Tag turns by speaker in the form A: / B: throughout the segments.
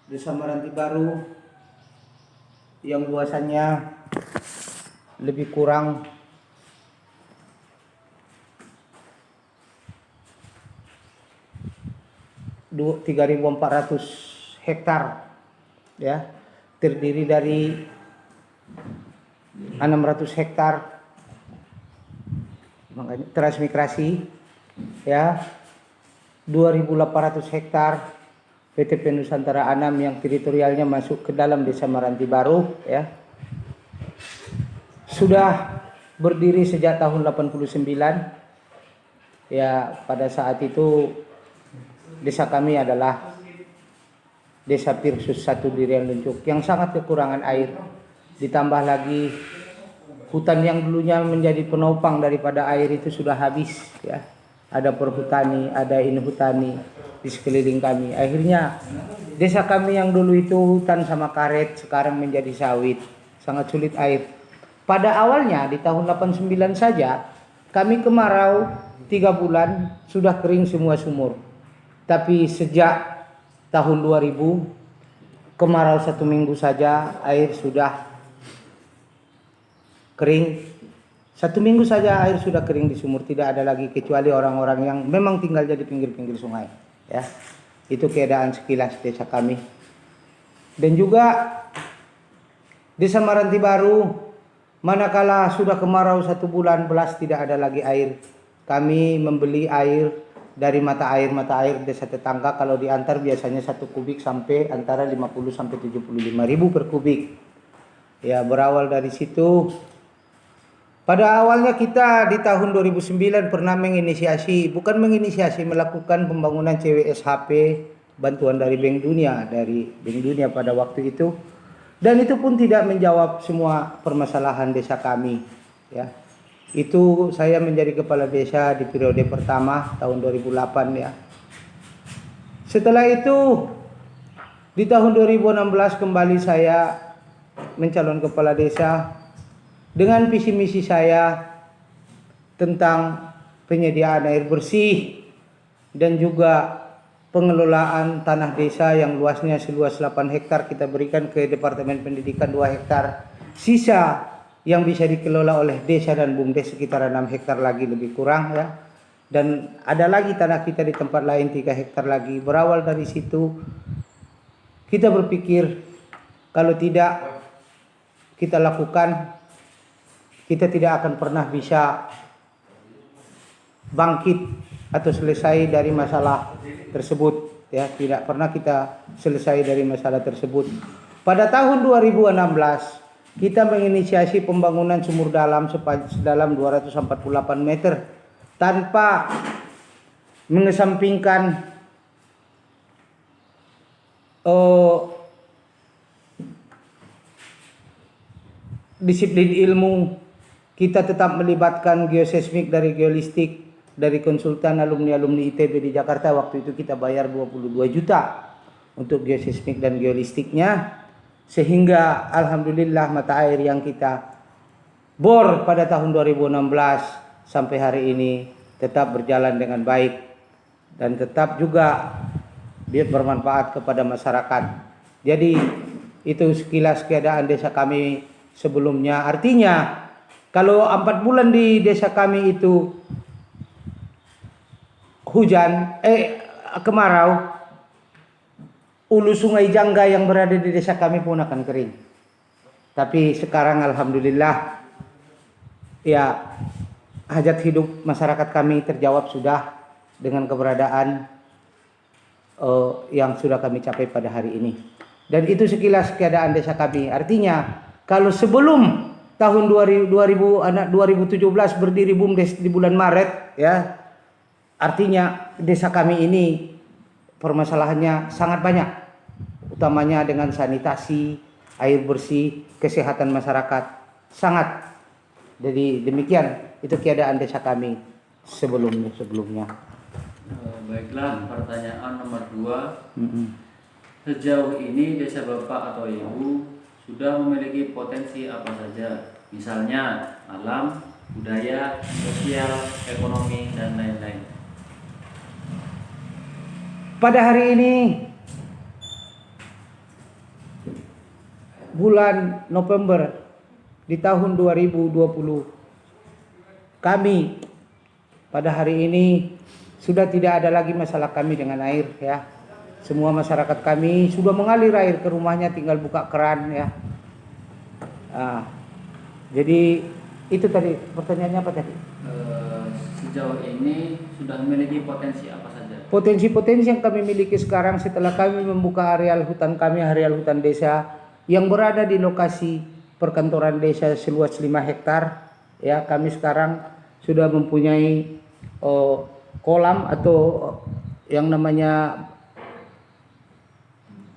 A: Desa Meranti Baru yang luasannya lebih kurang 3.400 hektar, ya, terdiri dari 600 hektar transmigrasi, ya, 2.800 hektar PTP Nusantara Anam yang teritorialnya masuk ke dalam Desa Meranti Baru, ya. Sudah berdiri sejak tahun 89. Ya, pada saat itu desa kami adalah Desa Pirsus 1 Dirian Luncuk yang sangat kekurangan air. Ditambah lagi hutan yang dulunya menjadi penopang daripada air itu sudah habis, ya. Ada perhutani, ada inhutani di sekeliling kami. Akhirnya desa kami yang dulu itu hutan sama karet sekarang menjadi sawit. Sangat sulit air. Pada awalnya di tahun 89 saja kami kemarau 3 bulan sudah kering semua sumur. Tapi sejak tahun 2000 kemarau 1 minggu saja air sudah kering. 1 minggu saja air sudah kering di sumur, tidak ada lagi kecuali orang-orang yang memang tinggal di pinggir-pinggir sungai, ya. Itu keadaan sekilas desa kami. Dan juga Desa Meranti Baru manakala sudah kemarau 1 bulan belas tidak ada lagi air, kami membeli air dari mata air desa tetangga. Kalau diantar biasanya 1 kubik sampai antara 50 sampai 75 ribu per kubik. Ya, berawal dari situ. Pada awalnya kita di tahun 2009 pernah menginisiasi melakukan pembangunan CWSHP bantuan dari Bank Dunia pada waktu itu. Dan itu pun tidak menjawab semua permasalahan desa kami, ya. Itu saya menjadi kepala desa di periode pertama tahun 2008, ya. Setelah itu di tahun 2016 kembali saya mencalon kepala desa dengan visi misi saya tentang penyediaan air bersih dan juga pengelolaan tanah desa yang luasnya seluas 8 hektar kita berikan ke Departemen Pendidikan 2 hektar. Sisa yang bisa dikelola oleh desa dan BUMDes sekitar 6 hektar lagi lebih kurang, ya. Dan ada lagi tanah kita di tempat lain 3 hektar lagi. Berawal dari situ kita berpikir kalau tidak kita lakukan, kita tidak akan pernah bisa bangkit atau selesai dari masalah tersebut, ya. Tidak pernah kita selesai dari masalah tersebut. Pada tahun 2016 kita menginisiasi pembangunan sumur dalam sedalam 248 meter tanpa mengesampingkan disiplin ilmu. Kita tetap melibatkan geoseismik dari geolistik dari konsultan alumni ITB di Jakarta. Waktu itu kita bayar 22 juta untuk geoseismik dan geolistiknya, sehingga alhamdulillah mata air yang kita bor pada tahun 2016 sampai hari ini tetap berjalan dengan baik dan tetap juga bermanfaat kepada masyarakat. Jadi itu sekilas keadaan desa kami sebelumnya. Artinya kalau 4 bulan di desa kami itu hujan, kemarau, ulu sungai Jangga yang berada di desa kami pun akan kering. Tapi sekarang alhamdulillah, ya, hajat hidup masyarakat kami terjawab sudah dengan keberadaan yang sudah kami capai pada hari ini. Dan itu sekilas keadaan desa kami. Artinya kalau sebelum tahun 2017 berdiri BUMDes di bulan Maret, ya, artinya desa kami ini permasalahannya sangat banyak, utamanya dengan sanitasi, air bersih, kesehatan masyarakat sangat. Jadi demikian itu keadaan desa kami sebelumnya.
B: Baiklah, pertanyaan nomor 2. Sejauh ini desa Bapak atau Ibu sudah memiliki potensi apa saja, misalnya alam, budaya, sosial, ekonomi, dan lain-lain?
A: Pada hari ini bulan November di tahun 2020 kami pada hari ini sudah tidak ada lagi masalah kami dengan air ya. Semua masyarakat kami sudah mengalir air ke rumahnya, tinggal buka keran ya. Jadi itu tadi pertanyaannya apa tadi?
B: Sejauh ini sudah memiliki potensi apa saja?
A: Potensi-potensi yang kami miliki sekarang setelah kami membuka areal hutan kami, areal hutan desa yang berada di lokasi perkantoran desa seluas 5 hektar ya, kami sekarang sudah mempunyai kolam atau yang namanya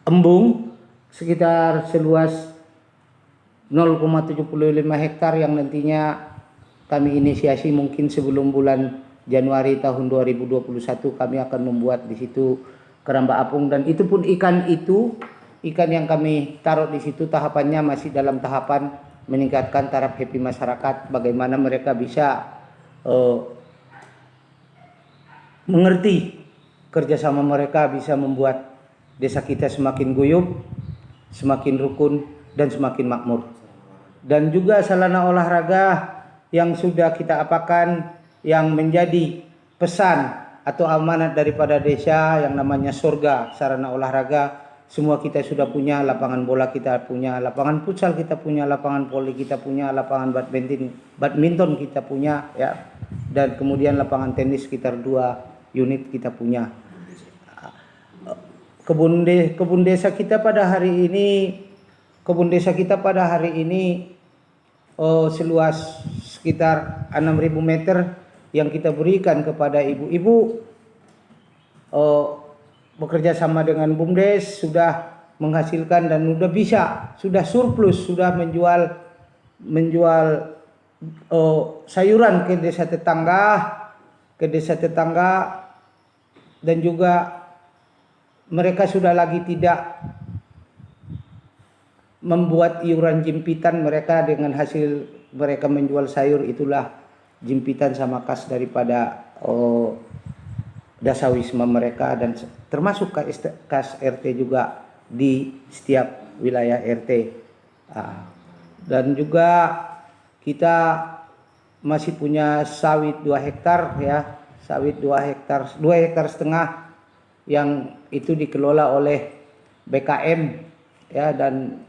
A: embung sekitar seluas 0,75 hektar yang nantinya kami inisiasi mungkin sebelum bulan Januari tahun 2021 kami akan membuat di situ keramba apung, dan itu pun ikan yang kami taruh di situ tahapannya masih dalam tahapan meningkatkan taraf happy masyarakat, bagaimana mereka bisa mengerti kerjasama mereka bisa membuat desa kita semakin guyup, semakin rukun dan semakin makmur. Dan juga sarana olahraga yang sudah kita apakan yang menjadi pesan atau amanat daripada desa yang namanya surga sarana olahraga, semua kita sudah punya. Lapangan bola kita punya, lapangan futsal kita punya, lapangan voli kita punya, lapangan badminton kita punya ya, dan kemudian lapangan tenis sekitar 2 unit kita punya. Kebun desa kita pada hari ini seluas sekitar 6.000 meter yang kita berikan kepada ibu-ibu bekerja sama dengan BUMDes sudah menghasilkan dan sudah surplus, sudah menjual sayuran ke desa tetangga, dan juga mereka sudah lagi tidak membuat iuran jimpitan mereka dengan hasil mereka menjual sayur, itulah jimpitan sama kas daripada dasawisma mereka, dan termasuk kas RT juga di setiap wilayah RT. Dan juga kita masih punya sawit 2 hektar ya, sawit 2 hektar setengah yang itu dikelola oleh BKM ya, dan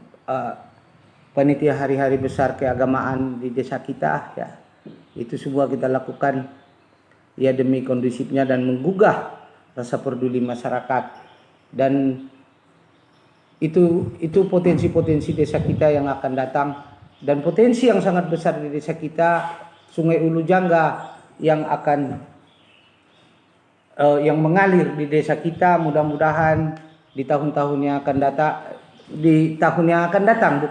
A: panitia hari-hari besar keagamaan di desa kita ya. Itu semua kita lakukan ya demi kondusifnya dan menggugah rasa peduli masyarakat, dan itu potensi-potensi desa kita yang akan datang, dan potensi yang sangat besar di desa kita Sungai Ulu Jangga yang mengalir di desa kita. Mudah-mudahan di tahun-tahun yang akan datang,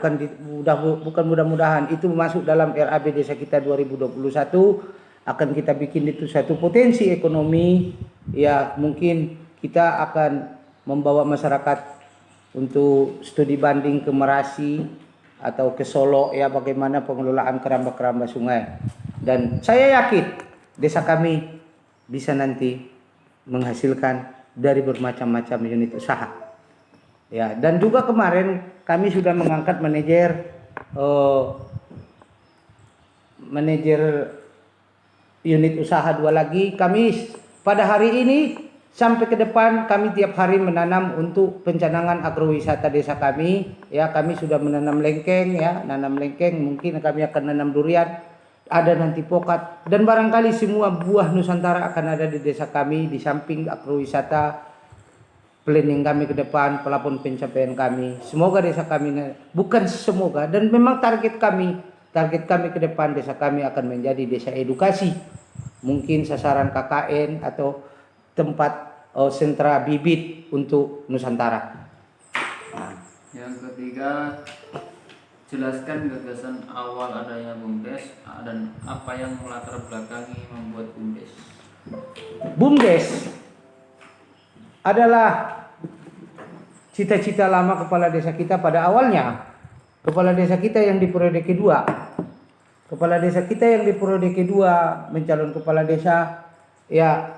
A: bukan mudah-mudahan, itu masuk dalam RAB desa kita 2021, akan kita bikin itu satu potensi ekonomi ya. Mungkin kita akan membawa masyarakat untuk studi banding ke Merasi atau ke Solo ya, bagaimana pengelolaan keramba-keramba sungai, dan saya yakin desa kami bisa nanti menghasilkan dari bermacam-macam unit usaha ya. Dan juga kemarin kami sudah mengangkat manajer unit usaha 2 lagi. Kami pada hari ini sampai ke depan kami tiap hari menanam untuk pencanangan agrowisata desa kami ya. Kami sudah menanam lengkeng ya, mungkin kami akan nanam durian, ada nanti pokat, dan barangkali semua buah Nusantara akan ada di desa kami. Di samping agrowisata, planning kami ke depan, pelapon pencapaian kami, semoga desa kami, bukan semoga, dan memang target kami ke depan, desa kami akan menjadi desa edukasi, mungkin sasaran KKN atau tempat sentra bibit untuk Nusantara.
B: Yang ketiga, jelaskan gagasan awal adanya BUMDes dan apa yang melatar belakangi membuat BUMDes.
A: BUMDes adalah cita-cita lama kepala desa kita pada awalnya. Kepala desa kita yang di periode kedua, mencalon kepala desa ya,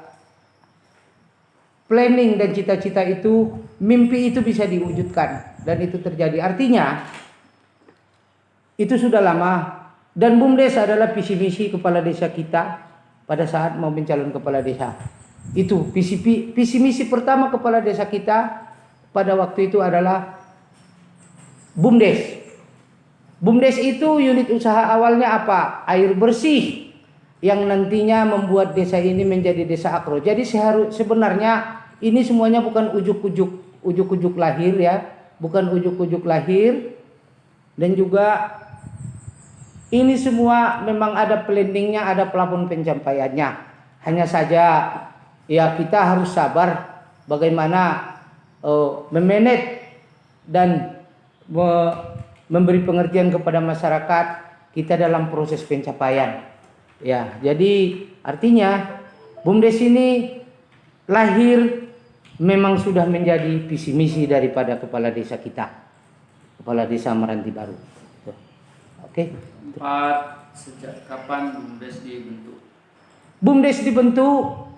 A: planning dan cita-cita itu, mimpi itu bisa diwujudkan, dan itu terjadi. Artinya Itu sudah lama. Dan BUMDes adalah visi misi kepala desa kita pada saat mau mencalon kepala desa. Itu visi misi pertama kepala desa kita pada waktu itu adalah BUMDes. BUMDes itu unit usaha awalnya apa? Air bersih yang nantinya membuat desa ini menjadi desa akro. Jadi sebenarnya ini semuanya bukan ujuk-ujuk lahir ya, bukan ujuk-ujuk lahir, dan juga ini semua memang ada planningnya, ada plafon pencapaiannya. Hanya saja ya kita harus sabar bagaimana memanage dan memberi pengertian kepada masyarakat kita dalam proses pencapaian. Ya, jadi artinya BUMDes ini lahir memang sudah menjadi visi misi daripada kepala desa kita, kepala desa Meranti Baru. Oke.
B: Sejak kapan BUMDes dibentuk?
A: BUMDes dibentuk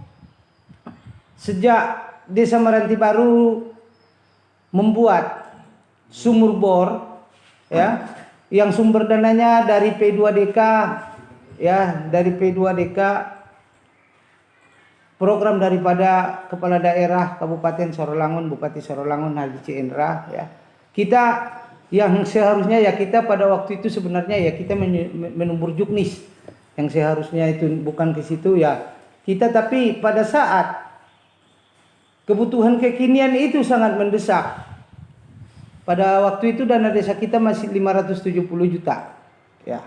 A: sejak Desa Meranti Baru membuat sumur bor ya, yang sumber dananya dari P2DK ya, dari P2DK, program daripada kepala daerah Kabupaten Sorolangun, Bupati Sorolangun Haji Ciendra ya. Kita yang seharusnya ya kita pada waktu itu sebenarnya ya kita menumbur juknis yang seharusnya itu bukan ke situ ya kita, tapi pada saat kebutuhan kekinian itu sangat mendesak. Pada waktu itu dana desa kita masih 570 juta. Ya.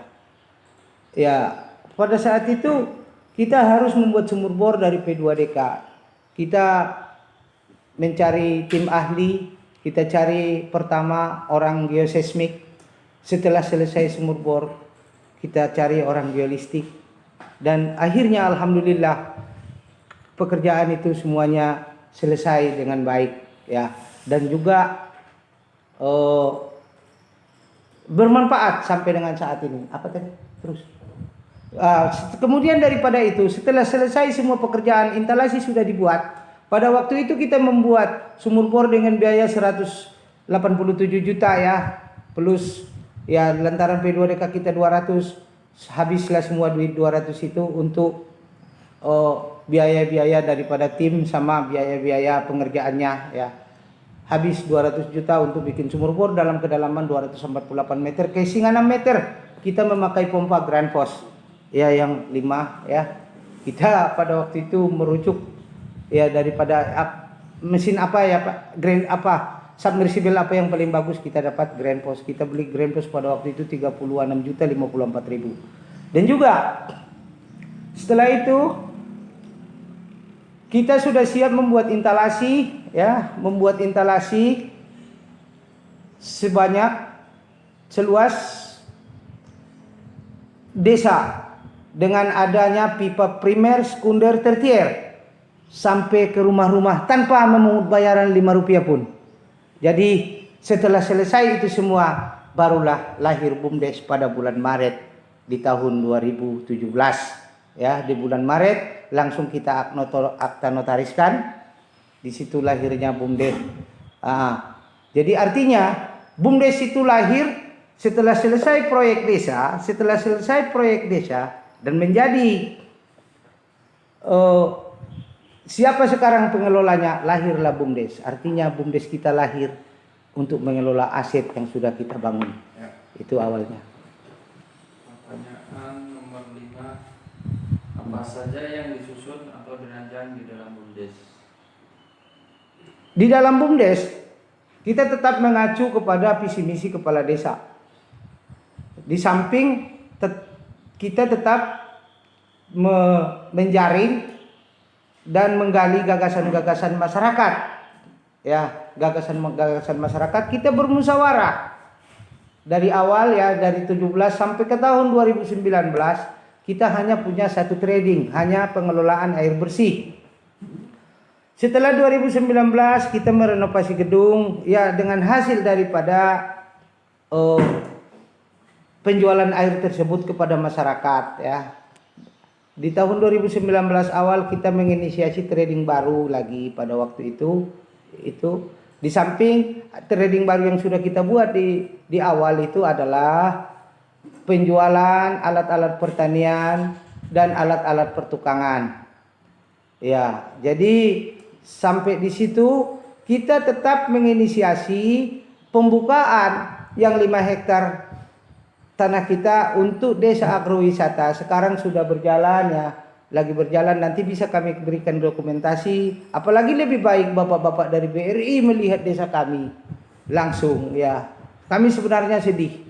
A: Ya, pada saat itu kita harus membuat sumur bor dari P2DK. Kita mencari tim ahli. Kita cari pertama orang geoseismik. Setelah selesai sumur bor, kita cari orang geolistik. Dan akhirnya alhamdulillah pekerjaan itu semuanya selesai dengan baik ya. Dan juga bermanfaat sampai dengan saat ini. Apa tadi? Terus. Kemudian daripada itu, setelah selesai semua pekerjaan, instalasi sudah dibuat. Pada waktu itu kita membuat sumur bor dengan biaya 187 juta ya, plus ya lantaran P2DK kita 200, habislah semua duit 200 itu untuk biaya-biaya daripada tim sama biaya-biaya pengerjaannya ya. Habis 200 juta untuk bikin sumur bor dalam kedalaman 248 meter, casing 6 meter. Kita memakai pompa Grand Force ya yang 5 ya. Kita pada waktu itu merujuk ya daripada mesin apa ya Pak, grand apa submersible apa yang paling bagus, kita dapat Grand Force. Kita beli Grand Force pada waktu itu 36 juta 54 ribu. Dan juga setelah itu kita sudah siap membuat instalasi ya, membuat instalasi seluas desa dengan adanya pipa primer, sekunder, tersier sampai ke rumah-rumah tanpa memungut bayaran 5 rupiah pun. Jadi setelah selesai itu semua barulah lahir BUMDes pada bulan Maret di tahun 2017 ya. Di bulan Maret langsung kita akta notariskan, di situ lahirnya BUMDes. Jadi artinya BUMDes itu lahir setelah selesai proyek desa, dan menjadi siapa sekarang pengelolanya, lahirlah BUMDes. Artinya BUMDes kita lahir untuk mengelola aset yang sudah kita bangun. Ya. Itu awalnya.
B: Pertanyaan nomor 5. Apa saja yang disusun atau dirancang di dalam BUMDes?
A: Di dalam BUMDes kita tetap mengacu kepada visi misi kepala desa. Di samping kita tetap menjaring dan menggali gagasan-gagasan masyarakat ya, gagasan masyarakat. Kita bermusyawarah dari awal ya, dari 17 sampai ke tahun 2019 kita hanya punya satu trading, hanya pengelolaan air bersih. Setelah 2019 kita merenovasi gedung ya, dengan hasil daripada penjualan air tersebut kepada masyarakat ya. Di tahun 2019 awal kita menginisiasi trading baru lagi pada waktu itu di samping trading baru yang sudah kita buat di awal itu adalah penjualan alat-alat pertanian dan alat-alat pertukangan. Ya, jadi sampai di situ kita tetap menginisiasi pembukaan yang 5 hektar tanah kita untuk desa agrowisata. Sekarang sudah berjalan ya, lagi berjalan, nanti bisa kami berikan dokumentasi. Apalagi lebih baik bapak-bapak dari BRI melihat desa kami langsung ya. Kami sebenarnya sedih,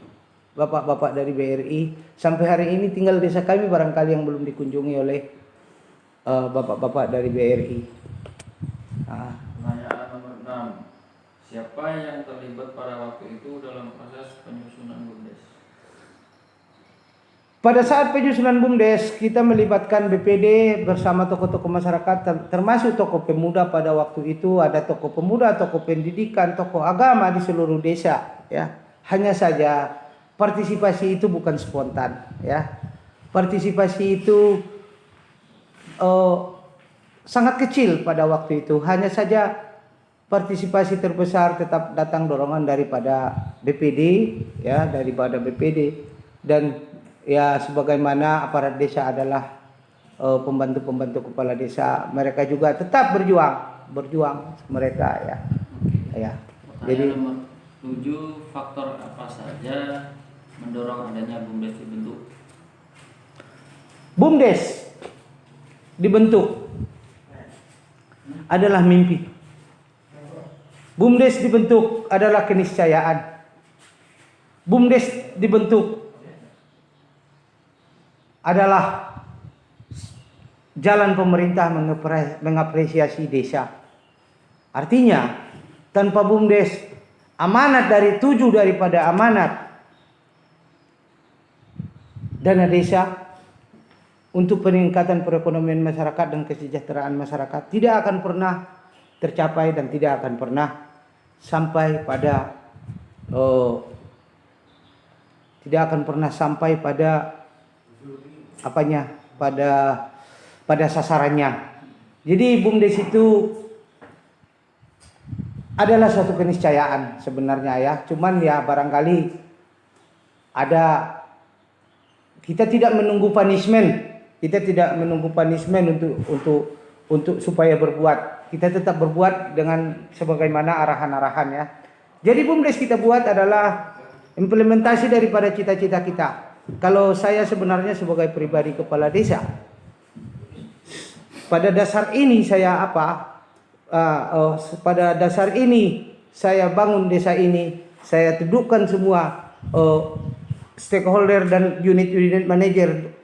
A: bapak-bapak dari BRI sampai hari ini tinggal desa kami barangkali yang belum dikunjungi oleh bapak-bapak dari BRI.
B: Pertanyaan nomor 6. Siapa yang terlibat pada waktu itu dalam proses penyusunan BUMDes?
A: Pada saat penyusunan BUMDes, kita melibatkan BPD bersama tokoh-tokoh masyarakat, termasuk tokoh pemuda pada waktu itu. Ada tokoh pemuda, tokoh pendidikan, tokoh agama di seluruh desa. Ya, hanya saja partisipasi itu bukan spontan. Ya, partisipasi itu sangat kecil pada waktu itu. Hanya saja partisipasi terbesar tetap datang dorongan daripada BPD, ya, daripada BPD. Dan ya sebagaimana aparat desa adalah pembantu-pembantu kepala desa, mereka juga tetap berjuang mereka ya. Ya. Jadi
B: nomor 7, faktor apa saja mendorong adanya BUMDes dibentuk?
A: BUMDes dibentuk adalah mimpi. BUMDes dibentuk adalah keniscayaan. BUMDes dibentuk adalah jalan pemerintah mengapresiasi desa. Artinya, tanpa BUMDes, amanat dari 7 daripada amanat dana desa untuk peningkatan perekonomian masyarakat dan kesejahteraan masyarakat tidak akan pernah tercapai dan tidak akan pernah sampai pada pada sasarannya. Jadi BUMDes itu adalah suatu keniscayaan sebenarnya ya. Cuman ya barangkali kita tidak menunggu punishment. Kita tidak menunggu punishment untuk supaya berbuat. Kita tetap berbuat dengan sebagaimana arahan-arahan ya. Jadi BUMDes kita buat adalah implementasi daripada cita-cita kita. Kalau saya sebenarnya sebagai pribadi kepala desa, pada dasar ini saya bangun desa ini, saya dudukkan semua stakeholder dan unit-unit manajer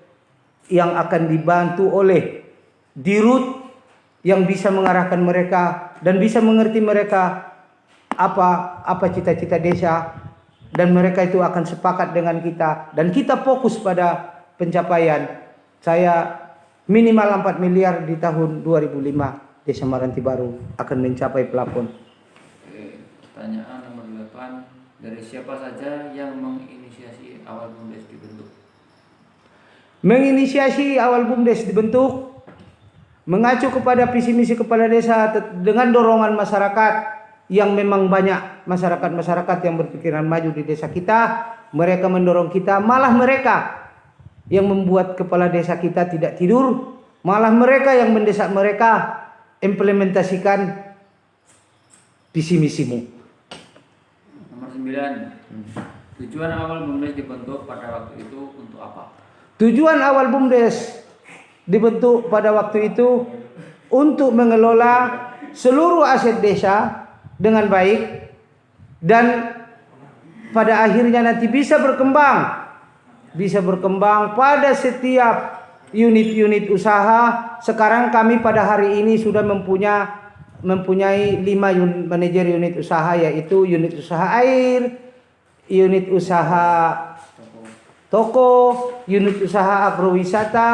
A: yang akan dibantu oleh dirut yang bisa mengarahkan mereka dan bisa mengerti mereka apa cita-cita desa, dan mereka itu akan sepakat dengan kita dan kita fokus pada pencapaian. Saya minimal 4 miliar di tahun 2005 Desa Maranti Baru akan mencapai plafon.
B: Pertanyaan nomor 8. Dari siapa saja yang menginisiasi awal BUMDes dibentuk?
A: Menginisiasi awal BUMDes dibentuk mengacu kepada visi misi kepala desa dengan dorongan masyarakat yang memang banyak masyarakat yang berpikiran maju di desa kita. Mereka mendorong kita, malah mereka yang membuat kepala desa kita tidak tidur, malah mereka yang mendesak mereka implementasikan visi misimu.
B: Nomor 9. Tujuan awal BUMDes dibentuk pada waktu itu untuk apa?
A: Tujuan awal BUMDes dibentuk pada waktu itu untuk mengelola seluruh aset desa dengan baik dan pada akhirnya nanti bisa berkembang pada setiap unit-unit usaha. Sekarang kami pada hari ini sudah mempunyai 5 unit manajer unit usaha, yaitu unit usaha air, unit usaha toko, unit usaha agrowisata,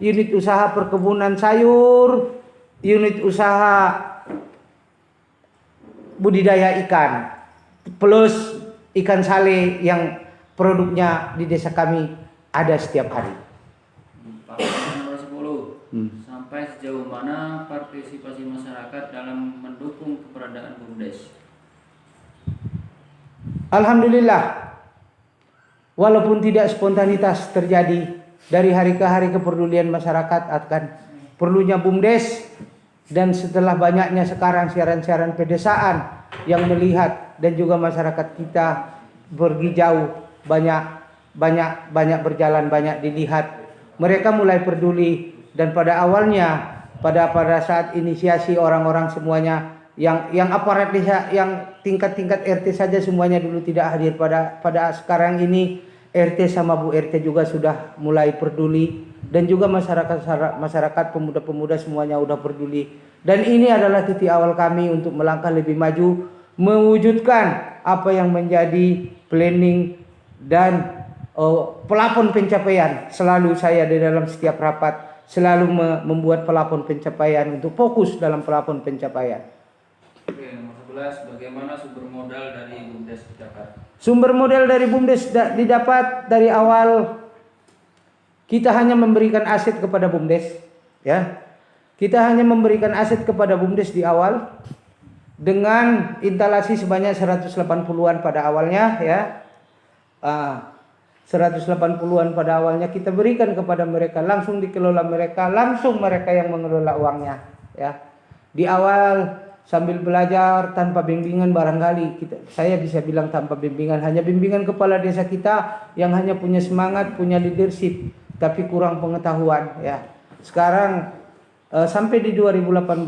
A: unit usaha perkebunan sayur, unit usaha budidaya ikan, plus ikan sale yang produknya di desa kami ada setiap hari.
B: Nomor 10. Sampai sejauh mana partisipasi masyarakat dalam mendukung keberadaan BUMDes?
A: Alhamdulillah, walaupun tidak spontanitas terjadi dari hari ke hari kepedulian masyarakat akan perlunya BUMDes, dan setelah banyaknya sekarang siaran-siaran pedesaan yang melihat dan juga masyarakat kita pergi jauh, banyak berjalan, banyak dilihat, mereka mulai peduli. Dan pada awalnya pada saat inisiasi orang-orang semuanya yang aparat desa, yang tingkat-tingkat RT saja semuanya dulu tidak hadir, pada sekarang ini RT sama Bu RT juga sudah mulai peduli, dan juga masyarakat pemuda-pemuda semuanya udah peduli. Dan ini adalah titik awal kami untuk melangkah lebih maju, mewujudkan apa yang menjadi planning dan pelapon pencapaian. Selalu saya di dalam setiap rapat selalu membuat pelapon pencapaian untuk fokus dalam pelapon pencapaian.
B: Oke, nomor 11, bagaimana sumber modal dari BUMDes didapat?
A: Sumber modal dari BUMDes didapat dari awal kita hanya memberikan aset kepada BUMDes, ya. Kita hanya memberikan aset kepada BUMDes di awal dengan instalasi sebanyak 180-an pada awalnya, ya. 180-an pada awalnya kita berikan kepada mereka, langsung dikelola mereka, langsung mereka yang mengelola uangnya, ya. Di awal sambil belajar tanpa bimbingan, barangkali saya bisa bilang tanpa bimbingan, hanya bimbingan kepala desa kita yang hanya punya semangat, punya leadership, tapi kurang pengetahuan, ya. Sekarang sampai di 2018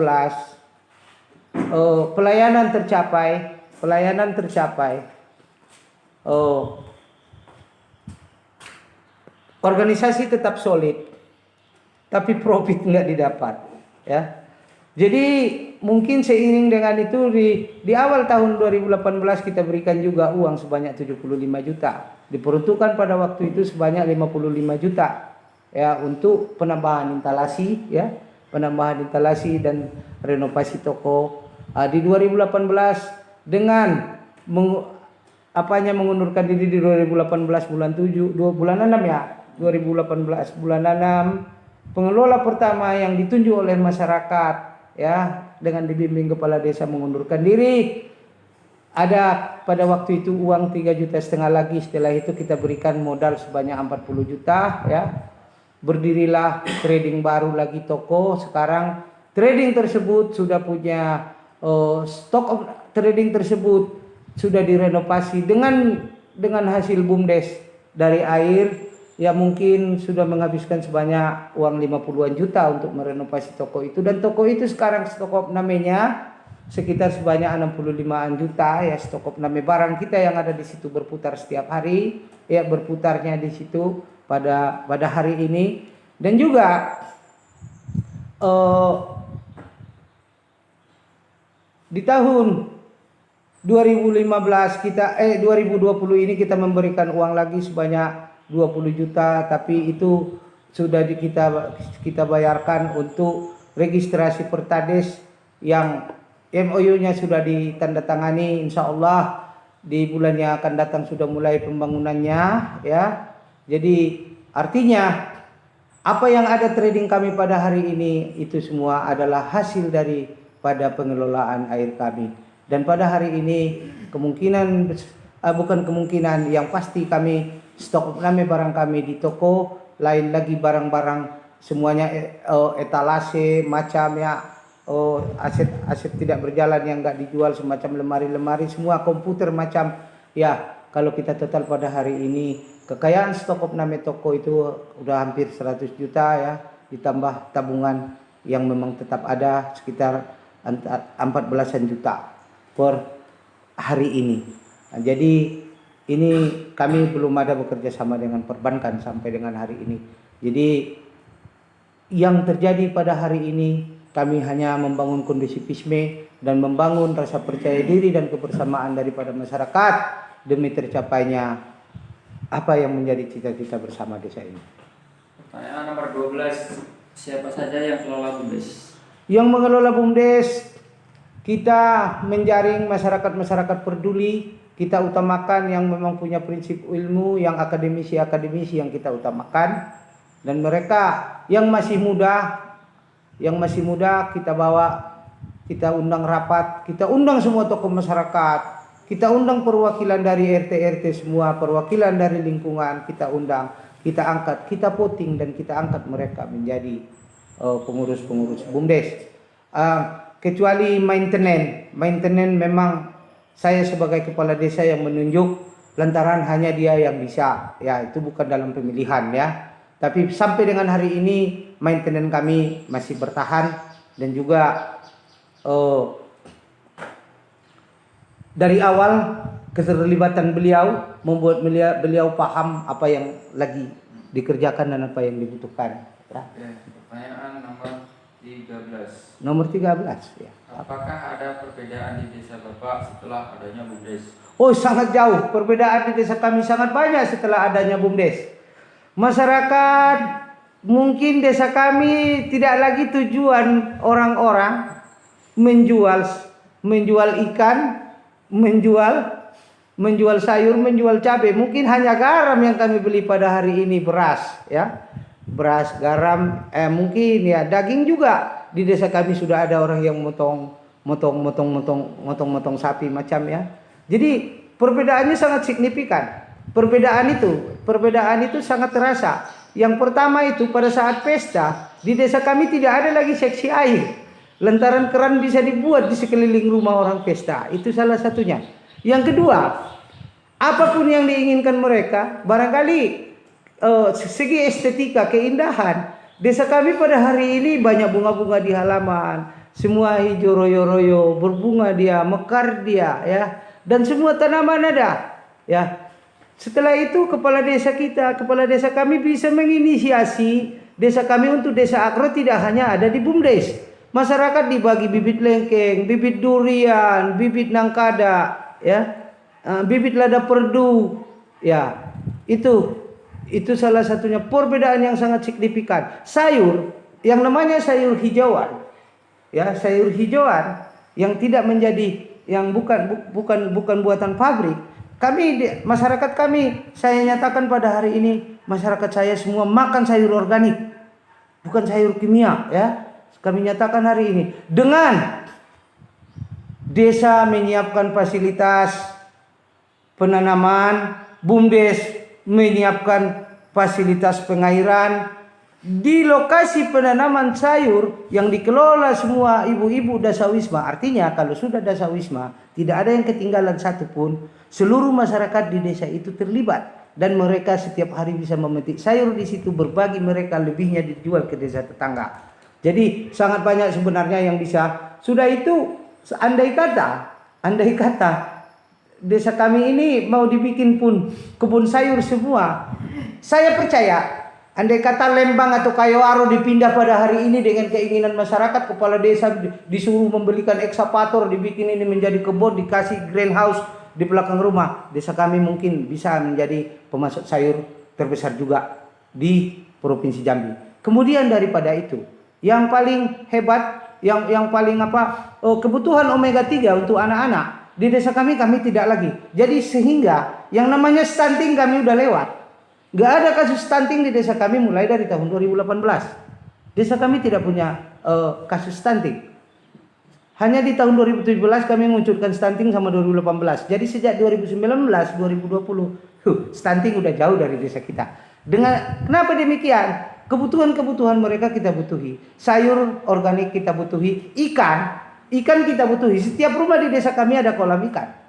A: pelayanan tercapai, organisasi tetap solid, tapi profit nggak didapat, ya. Jadi mungkin seiring dengan itu di awal tahun 2018 kita berikan juga uang sebanyak 75 juta. Diperuntukkan pada waktu itu sebanyak 55 juta, ya, untuk penambahan instalasi, ya, penambahan instalasi dan renovasi toko. Di 2018 dengan mengundurkan diri di 2018 bulan 7, bulan 6, ya. 2018 bulan 6, pengelola pertama yang ditunjuk oleh masyarakat, ya, dengan dibimbing kepala desa mengundurkan diri. Ada pada waktu itu uang 3,5 juta lagi. Setelah itu kita berikan modal sebanyak 40 juta, ya. Berdirilah trading baru lagi toko. Sekarang trading tersebut sudah punya stok of trading tersebut sudah direnovasi dengan hasil BUMDes dari air. Ya, mungkin sudah menghabiskan sebanyak uang 50-an juta untuk merenovasi toko itu, dan toko itu sekarang stok of namanya sekitar sebanyak 65-an juta, ya. Stok of name barang kita yang ada di situ berputar setiap hari, ya, berputarnya di situ pada hari ini. Dan juga di tahun 2020 ini kita memberikan uang lagi sebanyak 20 juta, tapi itu sudah kita bayarkan untuk registrasi Pertades yang MOU-nya sudah ditandatangani. Insya Allah di bulan yang akan datang sudah mulai pembangunannya, ya. Jadi artinya apa yang ada trading kami pada hari ini itu semua adalah hasil daripada pengelolaan air kami. Dan pada hari ini yang pasti kami stok name barang kami di toko, lain lagi barang-barang semuanya etalase macam, ya, aset tidak berjalan yang enggak dijual semacam lemari-lemari, semua komputer macam, ya. Kalau kita total pada hari ini kekayaan stok name toko itu udah hampir 100 juta, ya, ditambah tabungan yang memang tetap ada sekitar 14-an juta per hari ini. Nah, jadi ini kami belum ada bekerja sama dengan perbankan sampai dengan hari ini. Jadi yang terjadi pada hari ini, kami hanya membangun kondisi pisme dan membangun rasa percaya diri dan kebersamaan daripada masyarakat demi tercapainya apa yang menjadi cita-cita bersama desa ini.
B: Pertanyaan nomor 12, siapa saja yang kelola BUMDes?
A: Yang mengelola BUMDes, kita menjaring masyarakat peduli. Kita utamakan yang memang punya prinsip ilmu, yang akademisi yang kita utamakan. Dan mereka yang masih muda kita bawa, kita undang rapat, kita undang semua tokoh masyarakat, Kita undang perwakilan dari RT semua, perwakilan dari lingkungan kita undang, kita angkat, kita voting dan kita angkat mereka menjadi pengurus-pengurus BUMDes. Kecuali maintenance memang saya sebagai kepala desa yang menunjuk, lantaran hanya dia yang bisa, ya itu bukan dalam pemilihan ya. Tapi sampai dengan hari ini maintenance kami masih bertahan dan juga dari awal keterlibatan beliau membuat beliau paham apa yang lagi dikerjakan dan apa yang dibutuhkan. Ya.
B: Oke, pertanyaan nomor 13.
A: Nomor 13 ya.
B: Apakah ada perbedaan di desa Bapak setelah adanya BUMDes?
A: Oh, sangat jauh. Perbedaan di desa kami sangat banyak setelah adanya BUMDes. Masyarakat mungkin desa kami tidak lagi tujuan orang-orang menjual ikan, menjual sayur, menjual cabai. Mungkin hanya garam yang kami beli pada hari ini, beras ya. Beras, garam, mungkin ya daging juga. Di desa kami sudah ada orang yang motong sapi macam ya. Jadi perbedaannya sangat signifikan. Perbedaan itu sangat terasa. Yang pertama itu pada saat pesta di desa kami tidak ada lagi seksi air. Lantaran keran bisa dibuat di sekeliling rumah orang pesta. Itu salah satunya. Yang kedua, apapun yang diinginkan mereka, barangkali segi estetika, keindahan. Desa kami pada hari ini banyak bunga-bunga di halaman. Semua hijau royo-royo, berbunga dia, mekar dia ya. Dan semua tanaman ada ya. Setelah itu kepala desa kami bisa menginisiasi desa kami untuk desa agro tidak hanya ada di BUMDes. Masyarakat dibagi bibit lengkeng, bibit durian, bibit nangkada, ya, bibit lada perdu, ya. Itu salah satunya perbedaan yang sangat signifikan. Sayur yang namanya sayur hijauan, ya, sayur hijauan yang tidak menjadi yang bukan buatan pabrik. Masyarakat kami, saya nyatakan pada hari ini masyarakat saya semua makan sayur organik, bukan sayur kimia, ya. Kami nyatakan hari ini dengan desa menyiapkan fasilitas penanaman, BUMDes menyiapkan fasilitas pengairan di lokasi penanaman sayur yang dikelola semua ibu-ibu dasawisma. Artinya kalau sudah dasawisma tidak ada yang ketinggalan satupun. Seluruh masyarakat di desa itu terlibat dan mereka setiap hari bisa memetik sayur di situ, berbagi mereka, lebihnya dijual ke desa tetangga. Jadi sangat banyak sebenarnya yang bisa. Sudah itu andai kata desa kami ini mau dibikin pun kebun sayur semua. Saya percaya andai kata Lembang atau Kayoaro dipindah pada hari ini dengan keinginan masyarakat, kepala desa disuruh membelikan ekskavator, dibikin ini menjadi kebun, dikasih greenhouse di belakang rumah, desa kami mungkin bisa menjadi pemasok sayur terbesar juga di Provinsi Jambi. Kemudian daripada itu, yang paling hebat, yang paling kebutuhan omega 3 untuk anak-anak di desa kami tidak lagi. Jadi sehingga yang namanya stunting kami udah lewat. Gak ada kasus stunting di desa kami mulai dari tahun 2018. Desa kami tidak punya kasus stunting. Hanya di tahun 2017 kami mengunculkan stunting sama 2018. Jadi sejak 2019, 2020, stunting udah jauh dari desa kita. Kenapa demikian? Kebutuhan mereka kita butuhi. Sayur organik kita butuhi. Ikan kita butuhi. Setiap rumah di desa kami ada kolam ikan.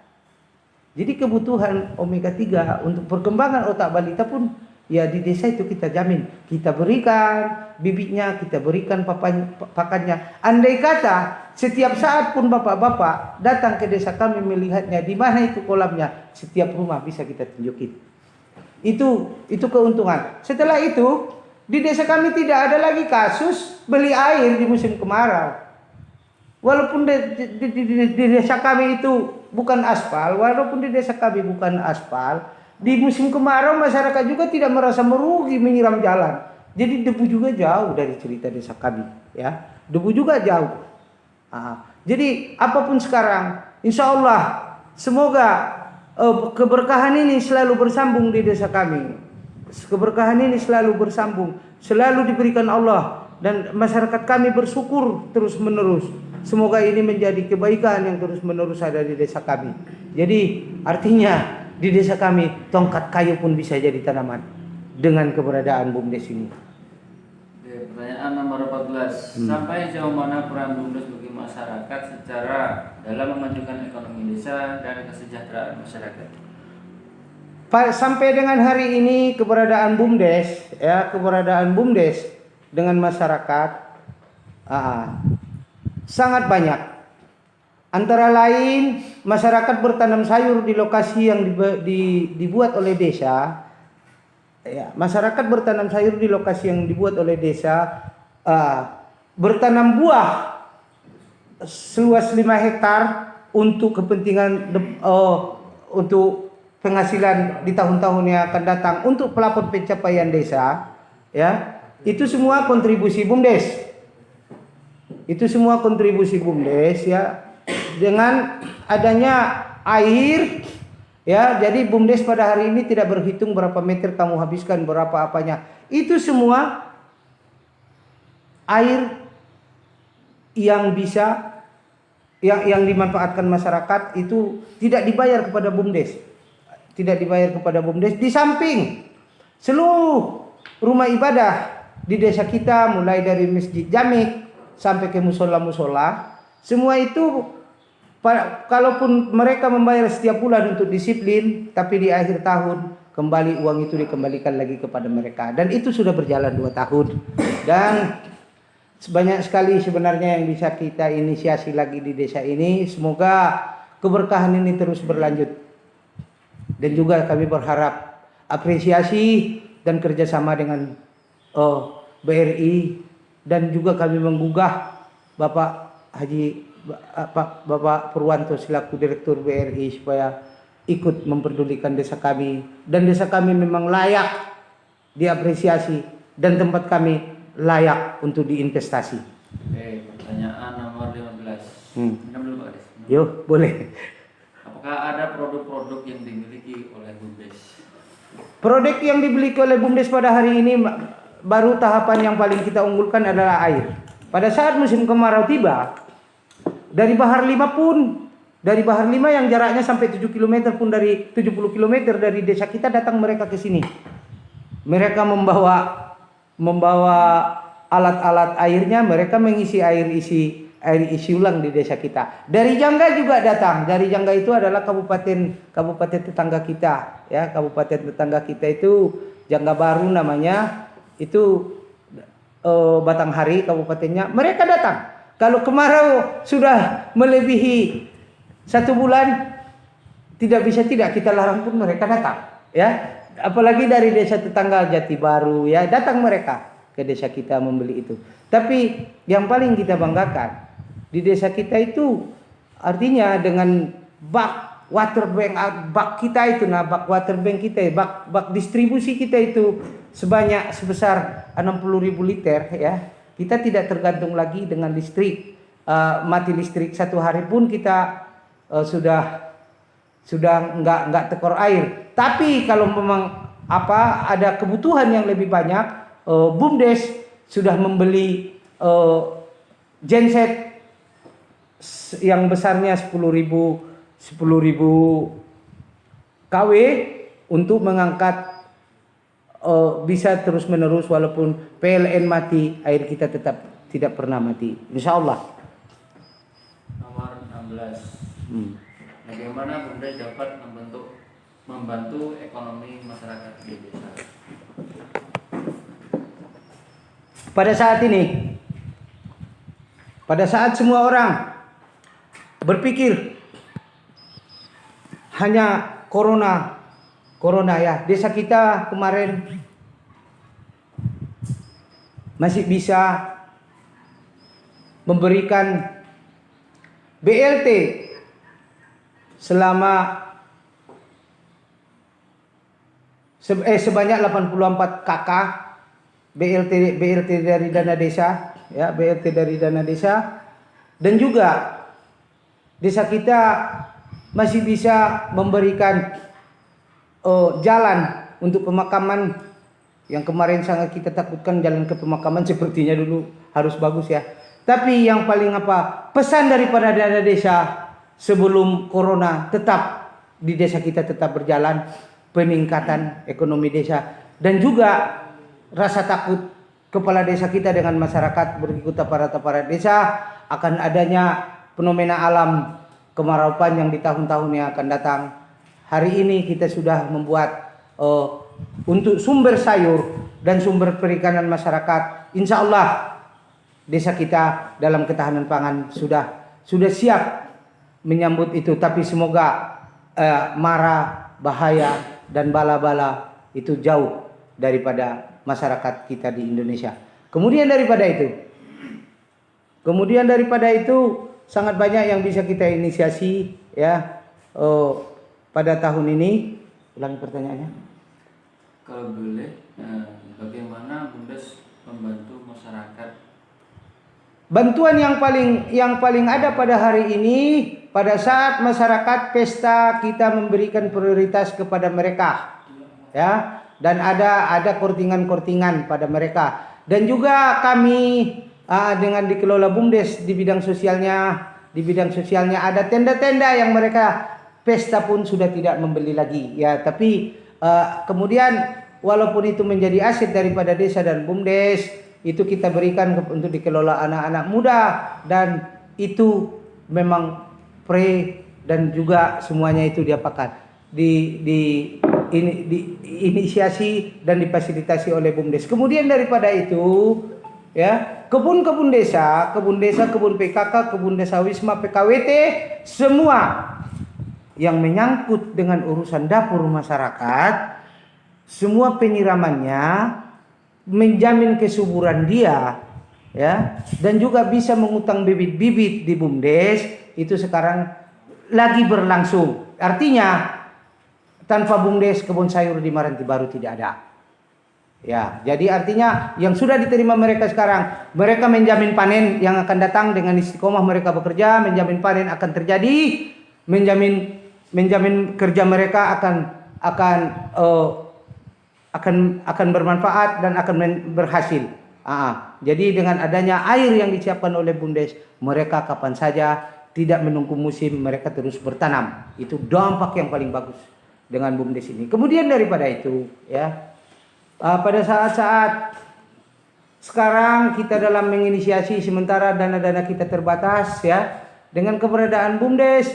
A: Jadi kebutuhan omega 3 untuk perkembangan otak balita pun ya di desa itu kita jamin. Kita berikan bibitnya, kita berikan pakannya. Andai kata setiap saat pun bapak-bapak datang ke desa kami melihatnya di mana itu kolamnya, setiap rumah bisa kita tunjukin. Itu keuntungan. Setelah itu di desa kami tidak ada lagi kasus beli air di musim kemarau. Walaupun di desa kami itu bukan aspal, di musim kemarau masyarakat juga tidak merasa merugi menyiram jalan. Jadi debu juga jauh dari cerita desa kami, ya. Debu juga jauh. Jadi apapun sekarang, insya Allah semoga keberkahan ini selalu bersambung di desa kami. Keberkahan ini selalu bersambung, selalu diberikan Allah dan masyarakat kami bersyukur terus menerus. Semoga ini menjadi kebaikan yang terus menerus ada di desa kami. Jadi artinya di desa kami tongkat kayu pun bisa jadi tanaman dengan keberadaan BUMDes ini.
B: Oke, pertanyaan nomor 14. Sampai sejauh mana peran BUMDes bagi masyarakat secara dalam memajukan ekonomi desa dan kesejahteraan masyarakat?
A: Sampai dengan hari ini keberadaan BUMDes dengan masyarakat sangat banyak. Antara lain masyarakat bertanam sayur di lokasi yang dibuat oleh desa. Ya, masyarakat bertanam sayur di lokasi yang dibuat oleh desa, bertanam buah seluas 5 hektar untuk kepentingan untuk penghasilan di tahun-tahun yang akan datang untuk pelapor pencapaian desa, ya. Itu semua kontribusi BUMDes. Ya. Dengan adanya air, ya, jadi BUMDes pada hari ini tidak berhitung berapa meter kamu habiskan, berapa apanya. Itu semua air yang bisa yang dimanfaatkan masyarakat itu tidak dibayar kepada BUMDes. Di samping seluruh rumah ibadah di desa kita, mulai dari masjid jamik sampai ke musola-musola, semua itu kalaupun mereka membayar setiap bulan untuk disiplin, tapi di akhir tahun kembali uang itu dikembalikan lagi kepada mereka. Dan itu sudah berjalan 2 tahun. Dan banyak sekali sebenarnya yang bisa kita inisiasi lagi di desa ini. Semoga keberkahan ini terus berlanjut. Dan juga kami berharap apresiasi dan kerjasama dengan BRI, dan juga kami menggugah Bapak Purwanto selaku Direktur BRI supaya ikut memperdulikan desa kami, dan desa kami memang layak diapresiasi dan tempat kami layak untuk diinvestasi.
B: Oke, pertanyaan nomor 15. Minum dulu Pak Des.
A: Yo, boleh.
B: Apakah ada produk-produk yang dimiliki oleh BUMDes?
A: Produk yang dimiliki oleh BUMDes pada hari ini, baru tahapan yang paling kita unggulkan adalah air. Pada saat musim kemarau tiba, dari Bahar Lima yang jaraknya sampai 7 km pun, dari 70 km dari desa kita datang mereka ke sini. Mereka membawa alat-alat airnya, mereka mengisi air isi ulang di desa kita. Dari Jangga juga datang. Dari Jangga itu adalah kabupaten tetangga kita, ya. Kabupaten tetangga kita itu Jangga Baru namanya. Itu Batanghari kabupatennya. Mereka datang. Kalau kemarau sudah melebihi 1 bulan, tidak kita larang pun mereka datang, ya. Apalagi dari desa tetangga Jati Baru, ya, datang mereka ke desa kita membeli itu. Tapi yang paling kita banggakan di desa kita itu, artinya dengan bak water bank kita, bak distribusi kita itu sebesar 60.000 liter, ya. Kita tidak tergantung lagi dengan listrik. Mati listrik 1 hari pun kita sudah nggak tekor air. Tapi kalau memang ada kebutuhan yang lebih banyak, BUMDes sudah membeli genset yang besarnya 10.000 kW untuk mengangkat, bisa terus menerus walaupun PLN mati, air kita tetap tidak pernah mati, insya Allah.
B: Nomor 16. Bagaimana BUMDes dapat membantu ekonomi masyarakat di desa?
A: Pada saat semua orang berpikir hanya corona ya, desa kita kemarin masih bisa memberikan BLT sebanyak 84 KK BLT dari dana desa, ya, BLT dari dana desa. Dan juga desa kita masih bisa memberikan jalan untuk pemakaman yang kemarin sangat kita takutkan. Jalan ke pemakaman sepertinya dulu harus bagus, ya. Tapi yang paling pesan daripada dana desa sebelum corona, tetap di desa kita tetap berjalan, peningkatan ekonomi desa, dan juga rasa takut kepala desa kita dengan masyarakat berikut aparat-aparat desa akan adanya fenomena alam kemarau panjang di tahun-tahun yang akan datang. Hari ini kita sudah membuat untuk sumber sayur dan sumber perikanan masyarakat. Insya Allah desa kita dalam ketahanan pangan sudah siap menyambut itu. Tapi semoga mara, bahaya dan bala-bala itu jauh daripada masyarakat kita di Indonesia. Kemudian daripada itu sangat banyak yang bisa kita inisiasi ya pada tahun ini. Ulangi pertanyaannya.
B: Kalau boleh, bagaimana BUMDes membantu masyarakat?
A: Bantuan yang paling ada pada hari ini, pada saat masyarakat pesta kita memberikan prioritas kepada mereka, ya, dan ada kortingan-kortingan pada mereka, dan juga kami dengan dikelola BUMDes di bidang sosialnya ada tenda-tenda yang mereka pesta pun sudah tidak membeli lagi, ya, tapi kemudian walaupun itu menjadi aset daripada desa dan BUMDes, itu kita berikan untuk dikelola anak-anak muda, dan itu memang dan juga semuanya itu diapakan inisiasi dan difasilitasi oleh BUMDes. Kemudian daripada itu ya, kebun desa, kebun PKK, kebun desa Wisma, PKWT, semua yang menyangkut dengan urusan dapur masyarakat, semua penyiramannya, menjamin kesuburan dia, ya, dan juga bisa mengutang bibit-bibit di BUMDes, itu sekarang lagi berlangsung. Artinya tanpa BUMDes kebun sayur di Maranti Baru tidak ada. Ya, jadi artinya yang sudah diterima mereka sekarang, mereka menjamin panen yang akan datang dengan istiqomah mereka bekerja, menjamin panen akan terjadi, menjamin kerja mereka akan bermanfaat dan akan berhasil. Jadi dengan adanya air yang disiapkan oleh BUMDes, mereka kapan saja tidak menunggu musim, mereka terus bertanam. Itu dampak yang paling bagus dengan BUMDes ini. Kemudian daripada itu, ya, pada saat-saat sekarang kita dalam menginisiasi, sementara dana-dana kita terbatas, ya, dengan keberadaan BUMDes,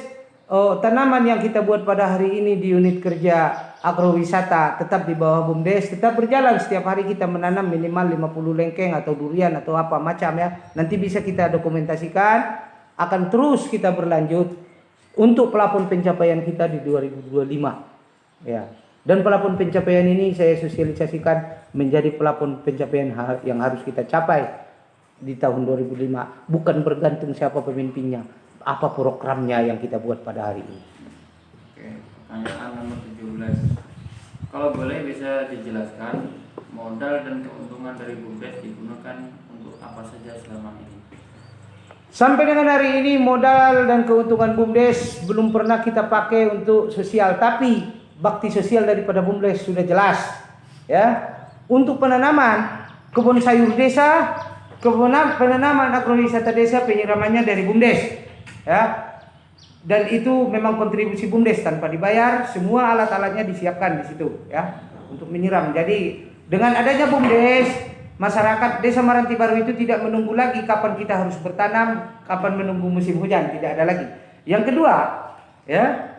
A: tanaman yang kita buat pada hari ini di unit kerja agrowisata tetap di bawah BUMDes, tetap berjalan. Setiap hari kita menanam minimal 50 lengkeng atau durian atau apa macam, ya. Nanti bisa kita dokumentasikan, akan terus kita berlanjut untuk pelapon pencapaian kita di 2025, ya. Dan pelapon pencapaian ini saya sosialisasikan menjadi pelapon pencapaian yang harus kita capai di tahun 2005, bukan bergantung siapa pemimpinnya, apa programnya yang kita buat pada hari ini.
B: Oke, pertanyaan nomor 17. Kalau boleh bisa dijelaskan modal dan keuntungan dari BUMDes digunakan untuk apa saja selama ini?
A: Sampai dengan hari ini modal dan keuntungan BUMDes belum pernah kita pakai untuk sosial, tapi bakti sosial daripada BUMDes sudah jelas, ya. Untuk penanaman kebun sayur desa, penanaman agrowisata desa, penyiramannya dari BUMDes, ya. Dan itu memang kontribusi BUMDes tanpa dibayar, semua alat-alatnya disiapkan di situ, ya, untuk menyiram. Jadi dengan adanya BUMDes, masyarakat Desa Maranti Baru itu tidak menunggu lagi kapan kita harus bertanam, kapan menunggu musim hujan, tidak ada lagi. Yang kedua, ya,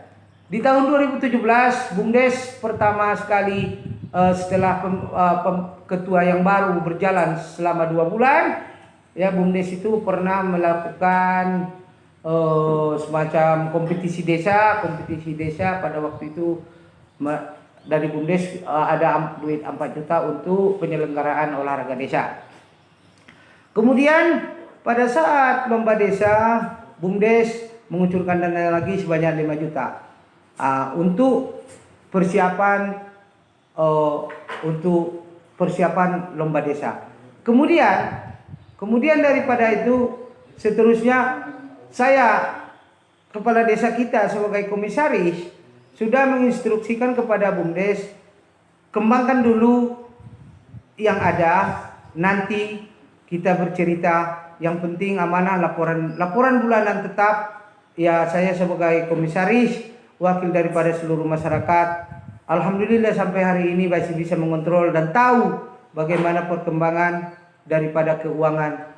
A: di tahun 2017 BUMDes pertama sekali setelah ketua yang baru berjalan selama 2 bulan, ya, BUMDes itu pernah melakukan semacam kompetisi desa pada waktu itu. Dari BUMDes ada duit 4 juta untuk penyelenggaraan olahraga desa. Kemudian pada saat lomba desa, BUMDes mengucurkan dana lagi sebanyak 5 juta untuk persiapan lomba desa. Kemudian daripada itu seterusnya, saya kepala desa kita sebagai komisaris sudah menginstruksikan kepada BUMDes, kembangkan dulu yang ada, nanti kita bercerita. Yang penting amanah laporan bulanan tetap, ya, saya sebagai komisaris wakil daripada seluruh masyarakat. Alhamdulillah sampai hari ini masih bisa mengontrol dan tahu bagaimana perkembangan daripada keuangan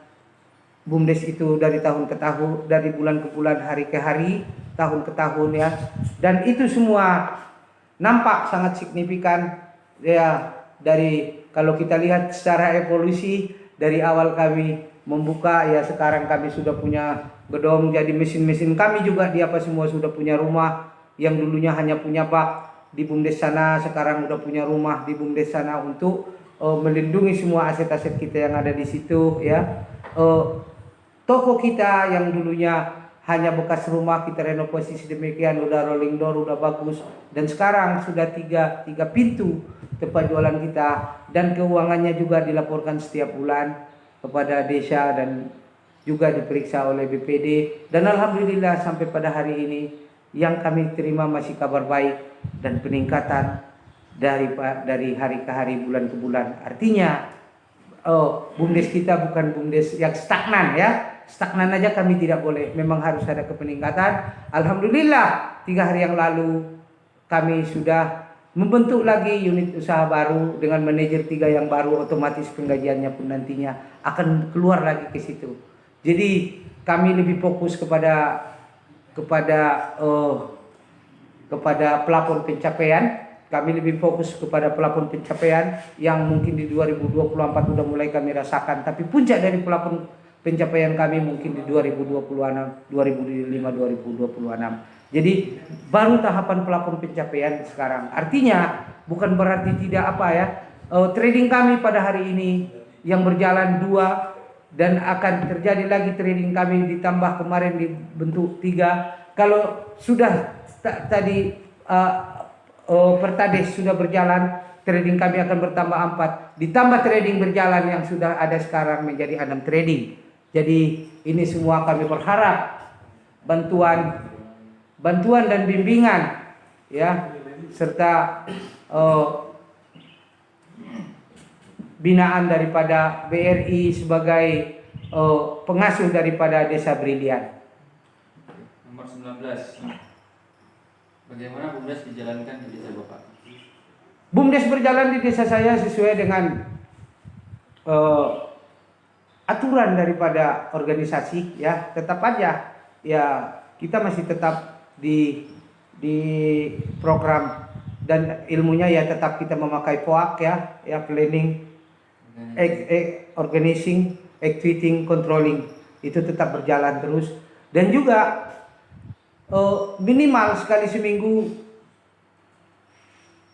A: BUMDes itu dari tahun ke tahun, dari bulan ke bulan, hari ke hari, tahun ke tahun ya. Dan itu semua nampak sangat signifikan ya, dari kalau kita lihat secara evolusi dari awal kami membuka ya, sekarang kami sudah punya gedung, jadi mesin-mesin kami juga di apa semua sudah punya rumah. Yang dulunya hanya punya bak di BUMDes sana, sekarang udah punya rumah di BUMDes sana untuk melindungi semua aset-aset kita yang ada di situ ya. Toko kita yang dulunya hanya bekas rumah kita renovasi sedemikian, udah rolling door, udah bagus, dan sekarang sudah tiga pintu tempat jualan kita, dan keuangannya juga dilaporkan setiap bulan kepada desa dan juga diperiksa oleh BPD. Dan alhamdulillah sampai pada hari ini yang kami terima masih kabar baik dan peningkatan dari hari ke hari, bulan ke bulan. Artinya BUMDes kita bukan BUMDes yang stagnan ya. Stagnan aja kami tidak boleh, memang harus ada kepeningkatan. Alhamdulillah 3 hari yang lalu kami sudah membentuk lagi unit usaha baru dengan manajer 3 yang baru, otomatis penggajiannya pun nantinya akan keluar lagi ke situ. Jadi kami lebih fokus kepada pelapor pencapaian. Kami lebih fokus kepada pelapor pencapaian yang mungkin di 2024 sudah mulai kami rasakan, tapi puncak dari pelapor pencapaian kami mungkin di 2026, 2026. Jadi baru tahapan pelapor pencapaian sekarang. Artinya bukan berarti tidak apa ya. Trading kami pada hari ini yang berjalan 2 dan akan terjadi lagi trading kami ditambah kemarin dibentuk 3. Kalau sudah tadi Pertades sudah berjalan, trading kami akan bertambah 4, ditambah trading berjalan yang sudah ada sekarang menjadi 6 trading. Jadi ini semua kami berharap bantuan dan bimbingan ya, serta binaan daripada BRI sebagai pengasuh daripada Desa Brilian.
B: Nomor 19. Bagaimana BUMDes dijalankan di desa Bapak?
A: BUMDes berjalan di desa saya sesuai dengan aturan daripada organisasi ya. Tetap aja ya, kita masih tetap di program dan ilmunya ya, tetap kita memakai POAK ya, planning, organizing, executing, controlling, itu tetap berjalan terus. Dan juga minimal sekali seminggu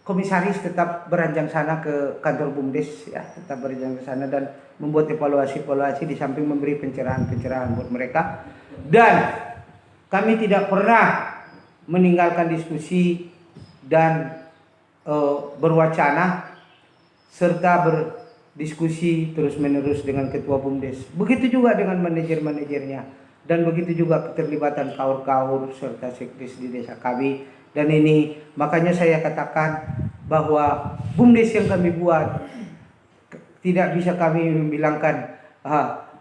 A: komisaris tetap beranjang sana ke kantor BUMDes ya, tetap beranjang ke sana dan membuat evaluasi di samping memberi pencerahan buat mereka. Dan kami tidak pernah meninggalkan diskusi dan berwacana serta berdiskusi terus-menerus dengan ketua BUMDes. Begitu juga dengan manajer-manajernya. Dan begitu juga keterlibatan kaur-kaur serta sekdes di desa kami. Dan ini makanya saya katakan bahwa BUMDes yang kami buat tidak bisa kami membilangkan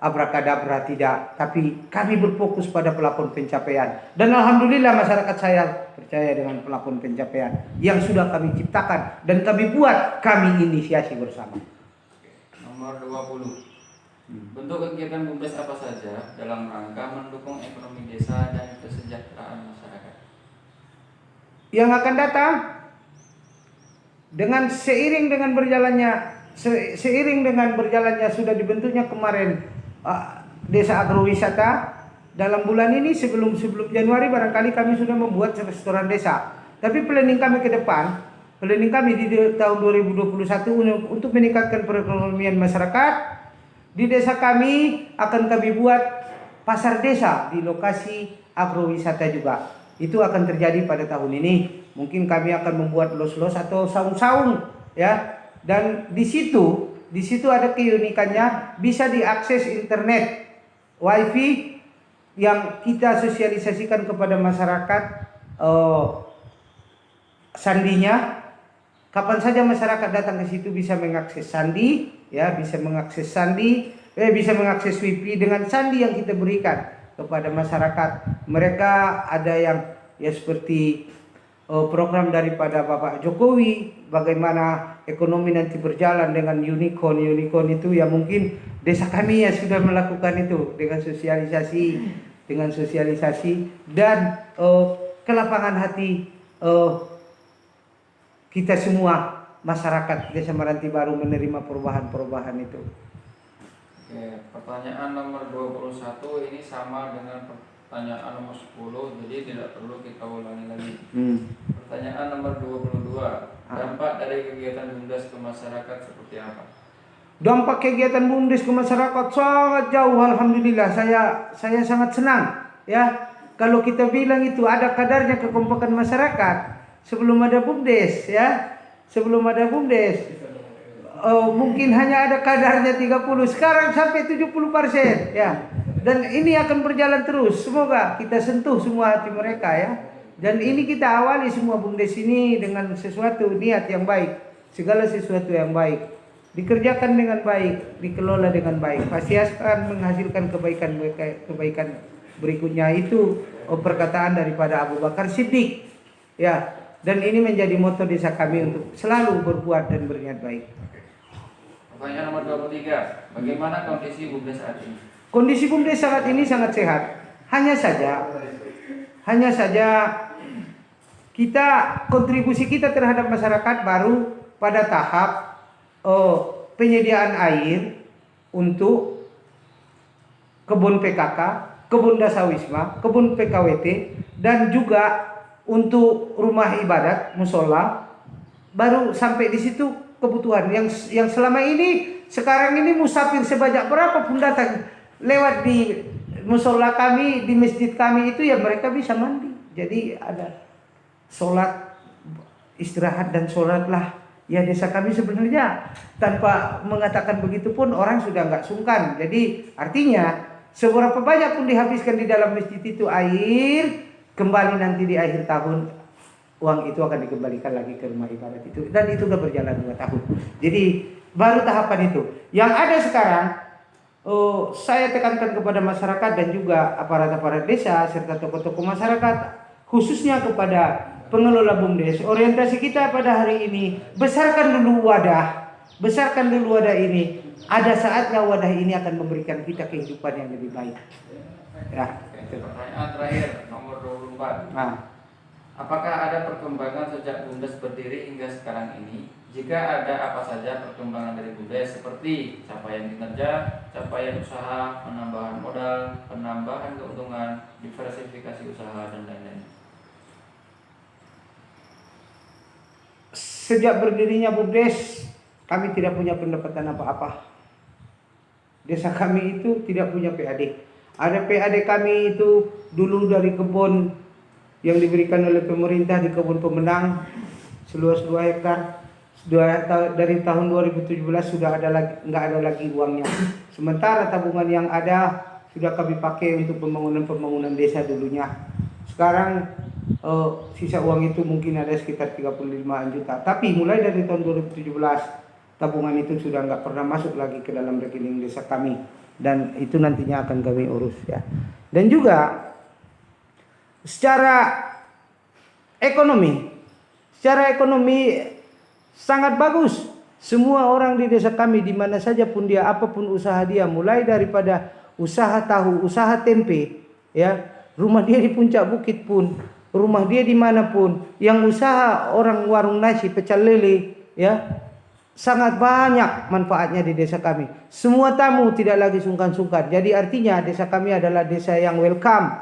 A: abrakadabra, tidak. Tapi kami berfokus pada pelapor pencapaian. Dan alhamdulillah masyarakat saya percaya dengan pelapor pencapaian yang sudah kami ciptakan dan kami buat, kami inisiasi bersama.
B: Nomor 20. Bentuk kegiatan BUMDes apa saja dalam rangka mendukung ekonomi desa dan kesejahteraan masyarakat?
A: Yang akan datang dengan seiring dengan berjalannya sudah dibentuknya kemarin desa agrowisata. Dalam bulan ini sebelum Januari barangkali kami sudah membuat restoran desa. Tapi planning kami ke depan, planning kami di tahun 2021 untuk meningkatkan perekonomian masyarakat. Di desa kami akan kami buat pasar desa di lokasi agrowisata juga. Itu akan terjadi pada tahun ini. Mungkin kami akan membuat los-los atau saung-saung ya. Dan di situ ada keunikannya, bisa diakses internet, wifi yang kita sosialisasikan kepada masyarakat sandinya. Kapan saja masyarakat datang ke situ bisa mengakses sandi, ya, bisa mengakses wifi dengan sandi yang kita berikan kepada masyarakat. Mereka ada yang ya seperti program daripada Bapak Jokowi, bagaimana ekonomi nanti berjalan dengan unicorn itu ya mungkin desa kami ya sudah melakukan itu dengan sosialisasi dan kelapangan hati kita semua masyarakat Desa Meranti Baru menerima perubahan-perubahan itu.
B: Oke, pertanyaan nomor 21 ini sama dengan pertanyaan nomor 10, jadi tidak perlu kita ulangi lagi. Pertanyaan nomor 22, dampak dari kegiatan BUMDes ke masyarakat seperti apa?
A: Dampak kegiatan BUMDes ke masyarakat sangat jauh, alhamdulillah. Saya sangat senang ya. Kalau kita bilang itu ada kadarnya kekompakan masyarakat sebelum ada BUMDes ya. Sebelum ada BUMDes mungkin hanya ada kadarnya 30, sekarang sampai 70% ya. Dan ini akan berjalan terus. Semoga kita sentuh semua hati mereka ya. Dan ini kita awali semua BUMDes ini dengan sesuatu niat yang baik. Segala sesuatu yang baik dikerjakan dengan baik, dikelola dengan baik, pasti akan menghasilkan kebaikan berikutnya. Itu perkataan daripada Abu Bakar Siddiq ya. Dan ini menjadi moto desa kami untuk selalu berbuat dan berniat baik.
B: Pertanyaan nomor 23, bagaimana kondisi BUMDes saat ini?
A: Kondisi BUMDes saat ini sangat sehat. Hanya saja kita kontribusi kita terhadap masyarakat baru pada tahap penyediaan air untuk kebun PKK, kebun Dasawisma, kebun PKWT, dan juga untuk rumah ibadat, musola. Baru sampai di situ kebutuhan yang selama ini, sekarang ini musafir sebanyak berapapun datang lewat di musola kami, di masjid kami itu ya mereka bisa mandi. Jadi ada sholat, istirahat dan sholatlah. Ya desa kami sebenarnya tanpa mengatakan begitu pun orang sudah nggak sungkan. Jadi artinya seberapa banyak pun dihabiskan di dalam masjid itu air, kembali nanti di akhir tahun uang itu akan dikembalikan lagi ke rumah ibadat itu. Dan itu sudah berjalan 2 tahun. Jadi baru tahapan itu. Yang ada sekarang saya tekankan kepada masyarakat dan juga aparat-aparat desa serta tokoh-tokoh masyarakat, khususnya kepada pengelola BUMDes, orientasi kita pada hari ini, besarkan dulu wadah ini. Ada saatnya wadah ini akan memberikan kita kehidupan yang lebih baik. Ya.
B: Pertanyaan terakhir nomor 24. Apakah ada perkembangan sejak BUMDes berdiri hingga sekarang ini? Jika ada, apa saja perkembangan dari BUMDes seperti capaian kinerja, capaian usaha, penambahan modal, penambahan keuntungan, diversifikasi usaha dan lain-lain.
A: Sejak berdirinya BUMDes, kami tidak punya pendapatan apa-apa. Desa kami itu tidak punya PAD. Ada PAD kami itu dulu dari kebun yang diberikan oleh pemerintah di kebun pemenang seluas 2 hektar. Dari tahun 2017 sudah nggak ada lagi uangnya. Sementara tabungan yang ada sudah kami pakai untuk pembangunan desa dulunya. Sekarang sisa uang itu mungkin ada sekitar 35 juta. Tapi mulai dari tahun 2017 tabungan itu sudah nggak pernah masuk lagi ke dalam rekening desa kami. Dan itu nantinya akan kami urus ya. Dan juga secara ekonomi sangat bagus. Semua orang di desa kami di mana saja pun dia, apapun usaha dia, mulai daripada usaha tahu, usaha tempe, ya, rumah dia di puncak bukit pun, rumah dia dimanapun, yang usaha orang warung nasi, pecel lele, ya, sangat banyak manfaatnya di desa kami. Semua tamu tidak lagi sungkan-sungkan. Jadi artinya desa kami adalah desa yang welcome.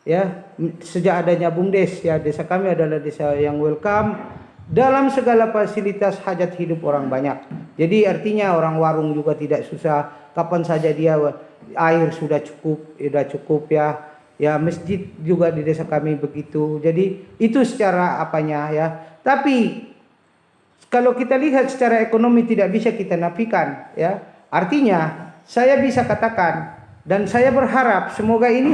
A: Ya, sejak adanya BUMDes ya, desa kami adalah desa yang welcome dalam segala fasilitas hajat hidup orang banyak. Jadi artinya orang warung juga tidak susah, kapan saja dia air sudah cukup ya. Ya, masjid juga di desa kami begitu. Jadi itu secara apanya ya. Tapi kalau kita lihat secara ekonomi tidak bisa kita nafikan ya. Artinya saya bisa katakan dan saya berharap semoga ini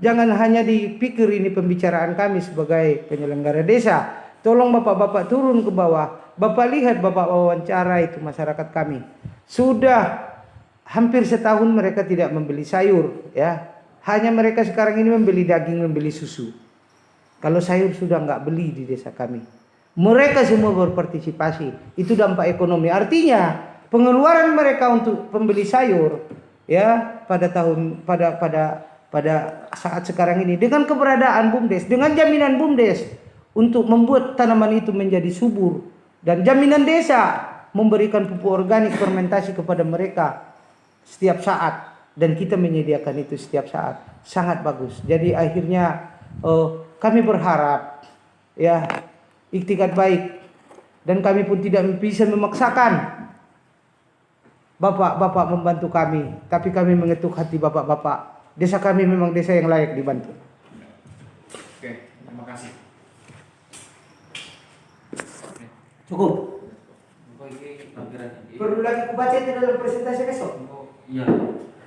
A: jangan hanya dipikir ini pembicaraan kami sebagai penyelenggara desa. Tolong bapak-bapak turun ke bawah. Bapak lihat, bapak wawancara itu masyarakat kami. Sudah hampir setahun mereka tidak membeli sayur ya. Hanya mereka sekarang ini membeli daging, membeli susu. Kalau sayur sudah nggak beli di desa kami. Mereka semua berpartisipasi. Itu dampak ekonomi. Artinya pengeluaran mereka untuk pembeli sayur ya pada saat sekarang ini dengan keberadaan BUMDes, dengan jaminan BUMDes untuk membuat tanaman itu menjadi subur dan jaminan desa memberikan pupuk organik fermentasi kepada mereka setiap saat dan kita menyediakan itu setiap saat, sangat bagus. Jadi akhirnya kami berharap ya iktikat baik dan kami pun tidak bisa memaksakan bapak-bapak membantu kami, tapi kami mengetuk hati bapak-bapak. Desa kami memang desa yang layak dibantu.
B: Oke, terima kasih. Oke.
A: Cukup.
B: Oh, ini tampilan ini.
A: Perlu lagi kubaca itu dalam presentasi besok.
B: Oh, iya.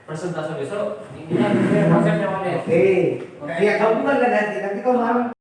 B: Presentasi besok ini kan konsepnya mana?
A: Oke. Ya kamu kan nanti kau malam